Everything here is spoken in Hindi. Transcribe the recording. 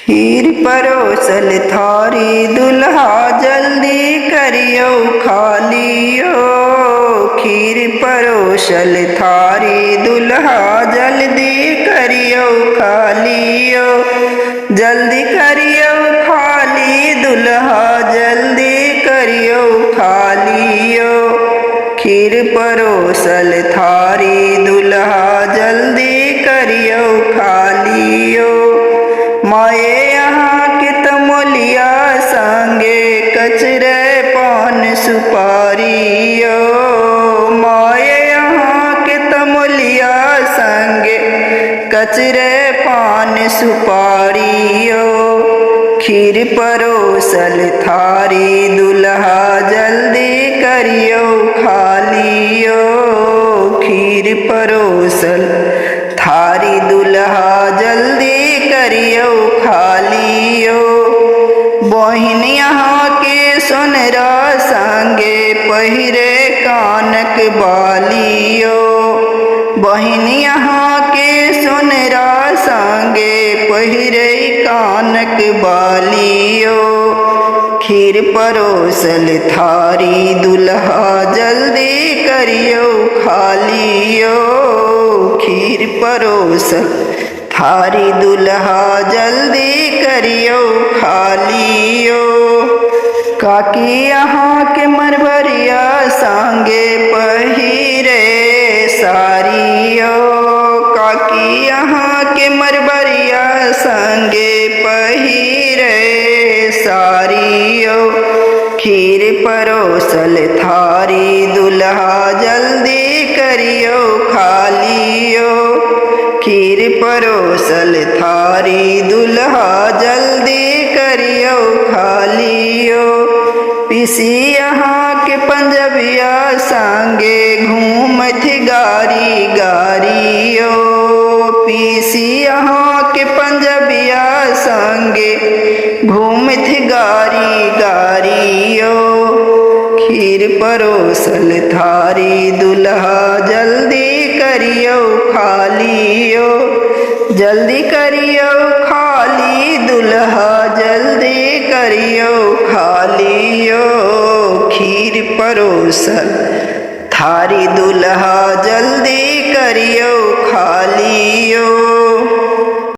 खीर परोसल थारी दुल्हा जल्दी करियो खालियो। खीर परोसल थारी दुल्हा जल्दी करियो खालियो। जल्दी करियो खाली दुल्हा जल्दी करियो खालियो। खीर परोसल थारी दुल्हा जल्दी करियो खालियो। माए यहाँ के तमोलिया संगे कचरे पान सुपारियो। माए यहाँ के तमोलिया संगे कचरे पान सुपारियो। खीर परोसल थारी दुल्हा जल्दी करियो खालियो। खीर परोसल थारी दुल्हा जल्दी करियो खालियो। बहिन यहाँ के सोनरा संगे पहिरे कानक बालियो। बहिन यहाँ के सोनरा संगे पहिरे कानक बालियो। खीर परोसल थारी दुल्हा जल्दी करियो खालियो। खीर परोसल थारी दुल्हा जल्दी करियो खालियो। काकी यहाँ के मरबरिया संगे पहिरे सारियो। काकी यहाँ के मरबरिया संगे पहिरे सारियो। खीर परोसल थारी दुल्हा जल्दी करियो खालियो। खीर परोसल थारी दुल्हा जल्दी करियो खालियो। पिसी यहाँ के पंजबिया संगे घूमत गारी गारियो। पिसी यहाँ के पंजबिया संगे घूमत गारी गारियो। खीर परोसल थारी दुल्हा जल्दी करियो खालियो। जल्दी करियो खाली दुल्हा जल्दी करियो खालियो। खीर परोसल थारी दुल्हा जल्दी करियो खाली।